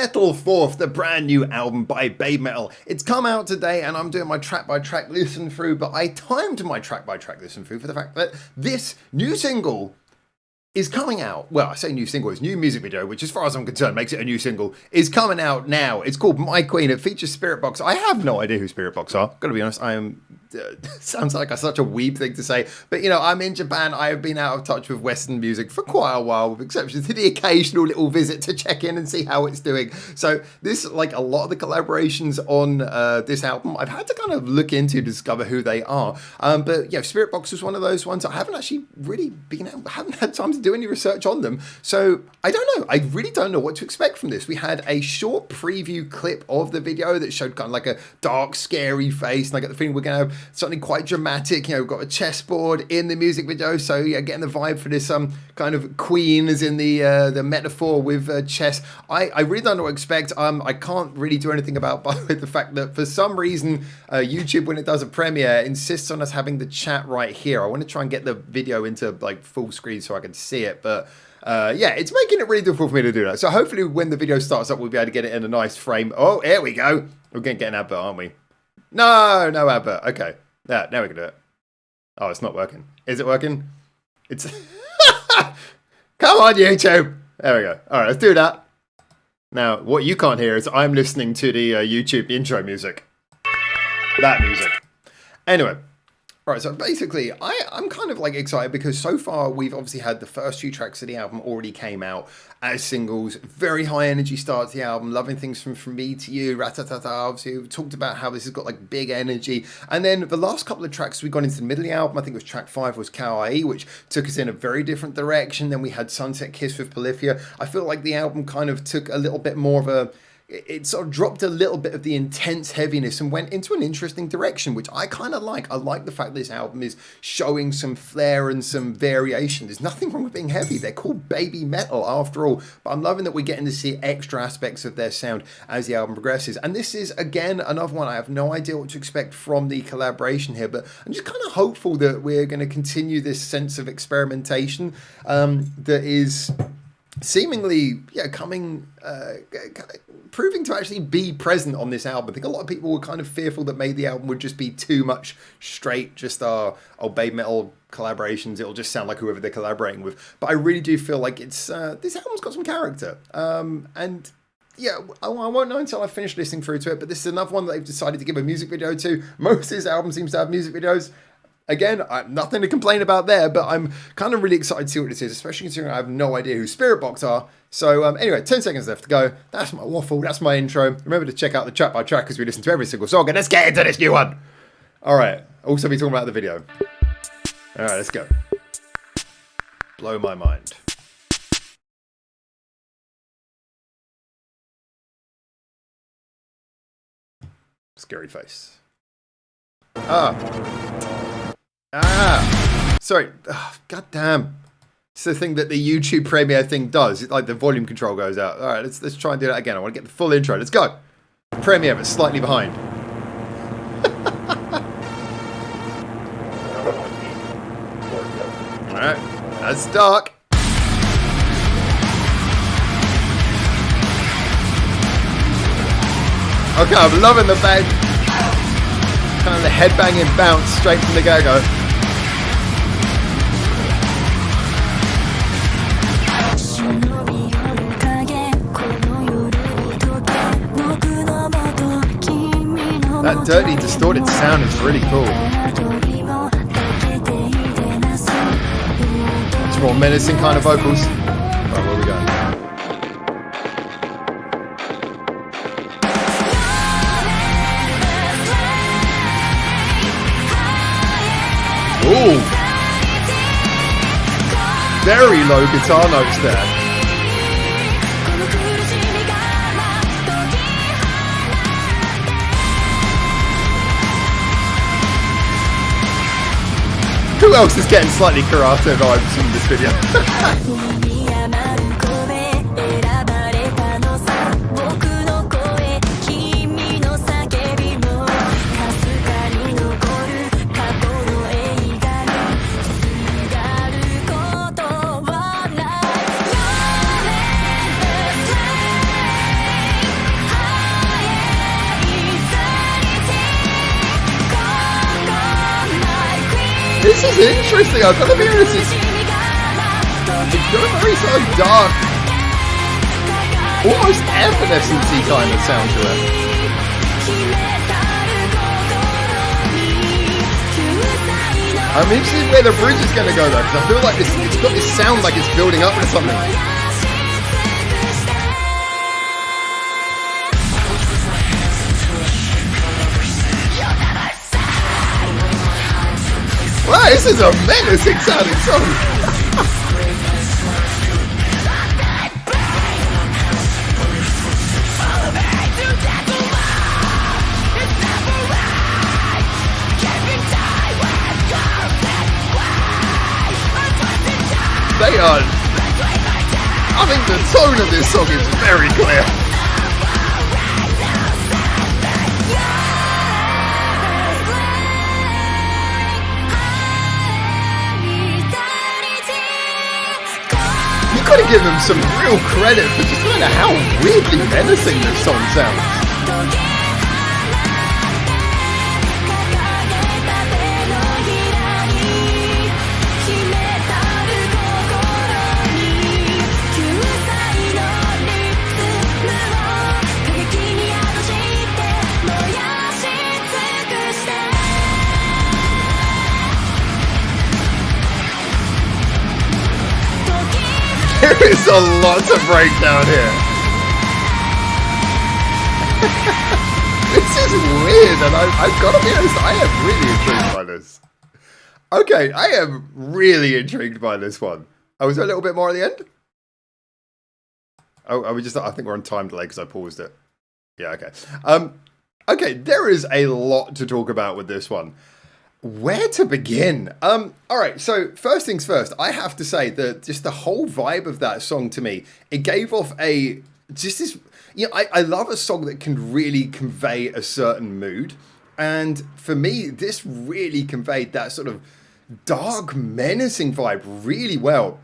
Metal Forth, the brand new album by Babymetal. It's come out today and I'm doing my track by track listen through, but I timed my track by track listen through for the fact that this new single is coming out. Well, I say new single, it's new music video, which as far as I'm concerned makes it a new single, is coming out now. It's called My Queen. It features Spiritbox. I have no idea who Spiritbox are. Gotta be honest, I am... sounds like such a weeb thing to say, but you know, I'm in Japan. I have been out of touch with Western music for quite a while, with exceptions to the occasional little visit to check in and see how it's doing. So this, like a lot of the collaborations on this album, I've had to kind of look into to discover who they are. But yeah, Spiritbox was one of those ones I haven't actually really haven't had time to do any research on them. So I don't know. I really don't know what to expect from this. We had a short preview clip of the video that showed kind of like a dark, scary face, and I get the feeling we're going to have something quite dramatic. You know, we've got a chessboard in the music video, so yeah, getting the vibe for this kind of queen as in the metaphor with chess. I really don't know what to expect. I can't really do anything about the fact that for some reason YouTube, when it does a premiere, insists on us having the chat right here. I want to try and get the video into like full screen so I can see it, but yeah, it's making it really difficult for me to do that. So hopefully when the video starts up, we'll be able to get it in a nice frame. Oh, here we go. We're going to get an advert, aren't we? No advert. Okay. Yeah, now we can do it. Oh, it's not working. Is it working? It's... Come on, YouTube. There we go. All right, let's do that. Now, what you can't hear is I'm listening to the YouTube intro music. That music. Anyway. All right, so basically, I'm kind of like excited because so far we've obviously had the first few tracks of the album already came out as singles. Very high energy start to the album. Loving things from Me to You, Ratatata. Obviously, we've talked about how this has got like big energy. And then the last couple of tracks we got into the middle of the album, I think it was track 5 was Kawaii, which took us in a very different direction. Then we had Sunset Kiss with Polyphia. I feel like the album kind of took a little bit more of a... It sort of dropped a little bit of the intense heaviness and went into an interesting direction, which I kind of like. I like the fact this album is showing some flair and some variation. There's nothing wrong with being heavy. They're called Babymetal after all. But I'm loving that we're getting to see extra aspects of their sound as the album progresses. And this is, again, another one. I have no idea what to expect from the collaboration here, but I'm just kind of hopeful that we're going to continue this sense of experimentation that is seemingly proving to actually be present on this album. I think a lot of people were kind of fearful that maybe the album would just be too much straight, just our Babymetal collaborations. It'll just sound like whoever they're collaborating with. But I really do feel like it's this album's got some character. And yeah, I won't know until I finish listening through to it, but this is another one that they've decided to give a music video to. Most of this album seems to have music videos. Again, nothing to complain about there, but I'm kind of really excited to see what this is, especially considering I have no idea who Spiritbox are. So anyway, 10 seconds left to go. That's my waffle. That's my intro. Remember to check out the track by track because we listen to every single song. And let's get into this new one. All right. Also be talking about the video. All right, let's go. Blow my mind. Scary face. Sorry. Oh, God damn. It's the thing that the YouTube Premiere thing does. It's like the volume control goes out. All right, let's try and do that again. I want to get the full intro. Let's go. Premiere, but slightly behind. All right, that's dark. Okay, I'm loving the bang. Kind of the headbanging bounce straight from the go-go. That dirty, distorted sound is really cool. It's more menacing kind of vocals. Right, where we go? Ooh! Very low guitar notes there. Who else is getting slightly karate vibes from this video? This is interesting. I've got to be honest. It's got a very sort of dark, almost Evanescence-y kind of sound to it. I'm interested where the bridge is going to go though, because I feel like it's got this sound like it's building up to something. Wow, this is a menacing sounding song. They are. I think the tone of this song is very clear. You gotta give them some real credit for just kind of how weirdly menacing this song sounds. There is a lot to break down here. This is weird, and I've got to be honest, I am really intrigued by this. Okay, I am really intrigued by this one. Oh, was there a little bit more at the end? Oh, I think we're on time delay because I paused it. Yeah, okay. Okay, there is a lot to talk about with this one. Where to begin? All right, so first things first, I have to say that just the whole vibe of that song to me, it gave off this, I love a song that can really convey a certain mood. And for me, this really conveyed that sort of dark, menacing vibe really well.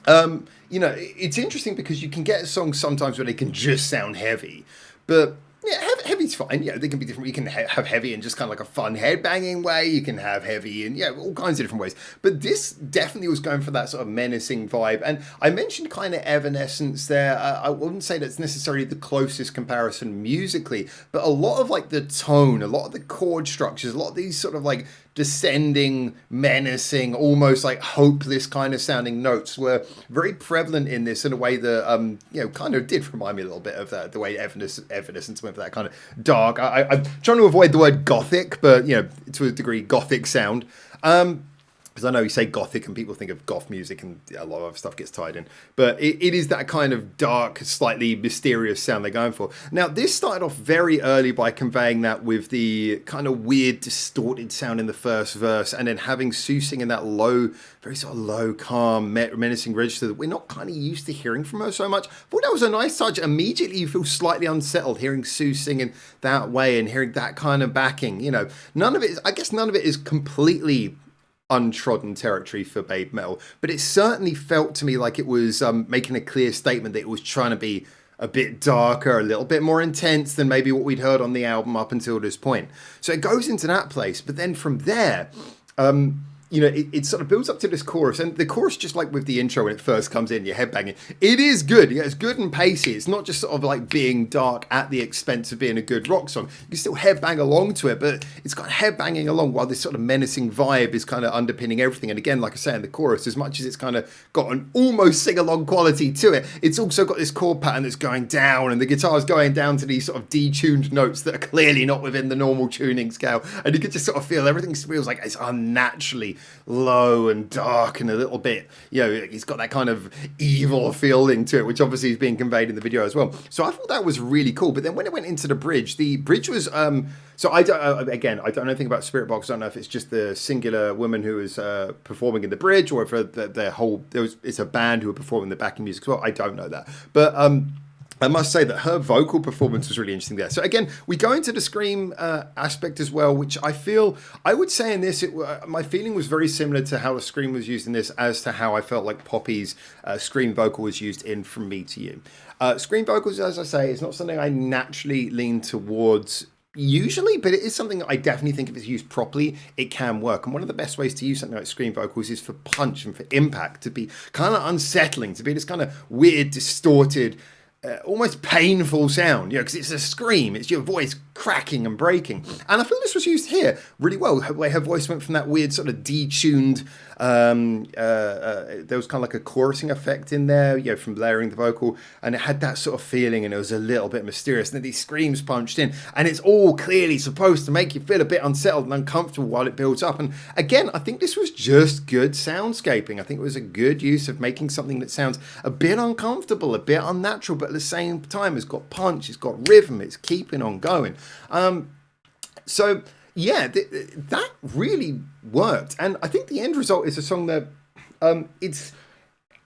It's interesting because you can get songs sometimes where they can just sound heavy, but yeah, heavy's fine. Yeah, they can be different. You can have heavy in just kind of like a fun headbanging way. You can have heavy in, all kinds of different ways. But this definitely was going for that sort of menacing vibe. And I mentioned kind of Evanescence there. I wouldn't say that's necessarily the closest comparison musically, but a lot of like the tone, a lot of the chord structures, a lot of these sort of like descending, menacing, almost like hopeless kind of sounding notes were very prevalent in this in a way that, kind of did remind me a little bit of that, the way Evanescence went for that kind of dark. I'm trying to avoid the word gothic, but, to a degree, gothic sound. Because I know you say gothic and people think of goth music and a lot of other stuff gets tied in. But it is that kind of dark, slightly mysterious sound they're going for. Now, this started off very early by conveying that with the kind of weird, distorted sound in the first verse, and then having Sue sing in that low, very sort of low, calm, menacing register that we're not kind of used to hearing from her so much. I thought that was a nice touch. Immediately you feel slightly unsettled hearing Sue singing that way and hearing that kind of backing. None of it is completely untrodden territory for Babe Metal, but it certainly felt to me like it was making a clear statement that it was trying to be a bit darker, a little bit more intense than maybe what we'd heard on the album up until this point. So it goes into that place, but then from there, it sort of builds up to this chorus, and the chorus, just like with the intro when it first comes in, you're headbanging. It is good. It's good and pacey. It's not just sort of like being dark at the expense of being a good rock song. You can still headbang along to it, but it's got headbanging along while this sort of menacing vibe is kind of underpinning everything. And again, like I say in the chorus, as much as it's kind of got an almost sing-along quality to it, it's also got this chord pattern that's going down, and the guitar's going down to these sort of detuned notes that are clearly not within the normal tuning scale. And you can just sort of feel everything feels like it's unnaturally low and dark and a little bit, it's got that kind of evil feeling to it, which obviously is being conveyed in the video as well. So I thought that was really cool. But then when it went into the bridge was so I don't know anything about Spiritbox. I don't know if it's just the singular woman who is performing in the bridge, or if their whole it's a band who are performing the backing music as well. I don't know that, but I must say that her vocal performance was really interesting there. So again, we go into the scream aspect as well, which I would say in this, my feeling was very similar to how the scream was used in this as to how I felt like Poppy's scream vocal was used in From Me to You. Scream vocals, as I say, is not something I naturally lean towards usually, but it is something that I definitely think if it's used properly, it can work. And one of the best ways to use something like scream vocals is for punch and for impact, to be kind of unsettling, to be this kind of weird, distorted, almost painful sound, because it's a scream, it's your voice cracking and breaking. And I feel this was used here really well, where her voice went from that weird sort of detuned, there was kind of like a chorusing effect in there, from layering the vocal, and it had that sort of feeling, and it was a little bit mysterious. And then these screams punched in, and it's all clearly supposed to make you feel a bit unsettled and uncomfortable while it builds up. And again, I think this was just good soundscaping. I think it was a good use of making something that sounds a bit uncomfortable, a bit unnatural, but at the same time, it's got punch, it's got rhythm, it's keeping on going. So yeah, that really worked, and I think the end result is a song that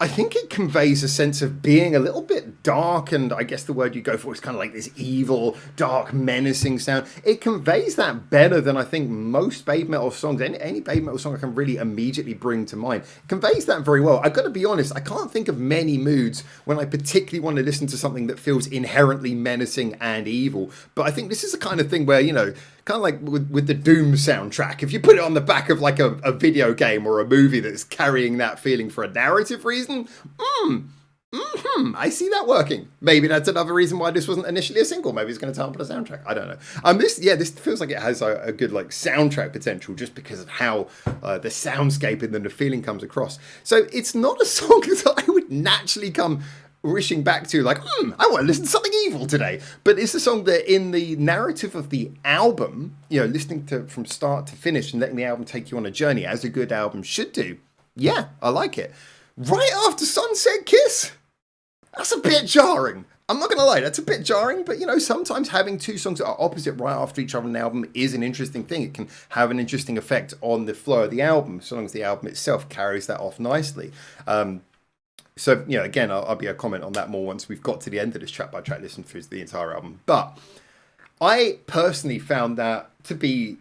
I think it conveys a sense of being a little bit dark, and I guess the word you go for is kind of like this evil, dark, menacing sound. It conveys that better than I think most Babe Metal songs, any Babe Metal song I can really immediately bring to mind. It conveys that very well. I've got to be honest, I can't think of many moods when I particularly want to listen to something that feels inherently menacing and evil, but I think this is the kind of thing where, kind of like with the Doom soundtrack, if you put it on the back of like a video game or a movie that's carrying that feeling for a narrative reason, I see that working. Maybe that's another reason why this wasn't initially a single. Maybe it's going to turn up on a soundtrack. I don't know. This feels like it has a good like soundtrack potential just because of how the soundscape and then the feeling comes across. So it's not a song that I would naturally come wishing back to, like, I want to listen to something evil today. But it's a song that in the narrative of the album, listening to from start to finish and letting the album take you on a journey, as a good album should do. Yeah, I like it. Right after Sunset Kiss? That's a bit jarring. I'm not going to lie, that's a bit jarring, but sometimes having two songs that are opposite right after each other in an album is an interesting thing. It can have an interesting effect on the flow of the album, so long as the album itself carries that off nicely. So, again, I'll be a comment on that more once we've got to the end of this track by track listen through the entire album. But I personally found that to be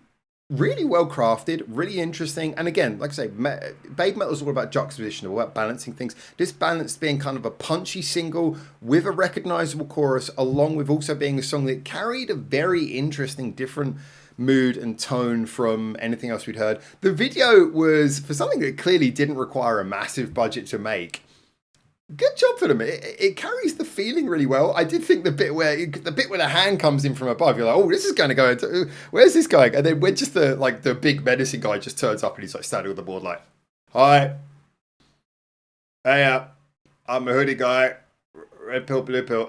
really well crafted, really interesting. And again, like I say, Babe Metal is all about juxtaposition, all about balancing things. This balance being kind of a punchy single with a recognizable chorus, along with also being a song that carried a very interesting, different mood and tone from anything else we'd heard. The video was, for something that clearly didn't require a massive budget to make, good job for them. It carries the feeling really well. I did think the bit where the hand comes in from above, you're like, oh, this is going to go into, where's this guy? And then when just the big menacing guy just turns up and he's like standing on the board like, hi, hey, I'm a hoodie guy, red pill, blue pill,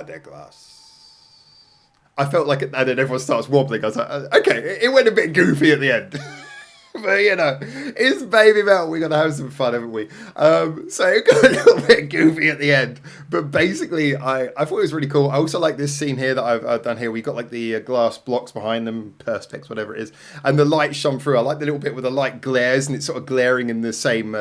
they're glass. I felt like, and then everyone starts wobbling. I was like, okay, it went a bit goofy at the end. But it's Baby Metal. We're gonna have some fun, haven't we? So it got a little bit goofy at the end, but basically, I thought it was really cool. I also like this scene here that I've done here. We got like the glass blocks behind them, perspex, whatever it is, and the light shone through. I like the little bit where the light glares and it's sort of glaring in the same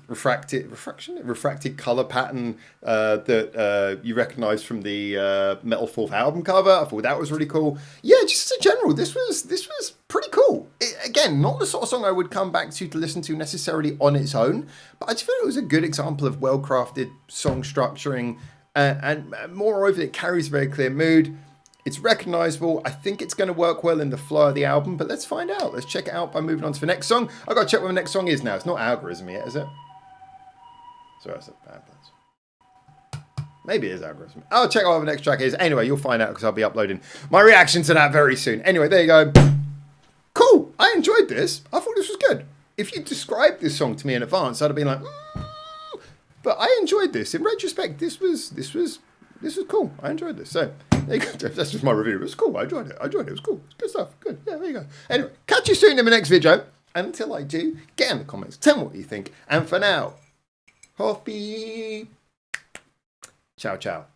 refracted color pattern that you recognise from the Metal Fourth album cover. I thought that was really cool. Yeah, just in general, this was pretty cool. Again, not the sort of song I would come back to listen to necessarily on its own, but I just feel it was a good example of well-crafted song structuring, and moreover, it carries a very clear mood. It's recognisable. I think it's going to work well in the flow of the album, but let's find out. Let's check it out by moving on to the next song. I've got to check what the next song is now. It's not Algorithm yet, is it? Sorry, I said bad plans. Maybe it is Algorithm. I'll check out what the next track is. Anyway, you'll find out because I'll be uploading my reaction to that very soon. Anyway, there you go. Cool. I enjoyed this. I thought this was good. If you described this song to me in advance, I'd have been like, but I enjoyed this. In retrospect, this was cool. I enjoyed this. So there you go. That's just my review. It was cool. I enjoyed it. It was cool. It's good stuff. Good. Yeah, there you go. Anyway, catch you soon in the next video. And until I do, get in the comments. Tell me what you think. And for now, Hoppy. Ciao, ciao.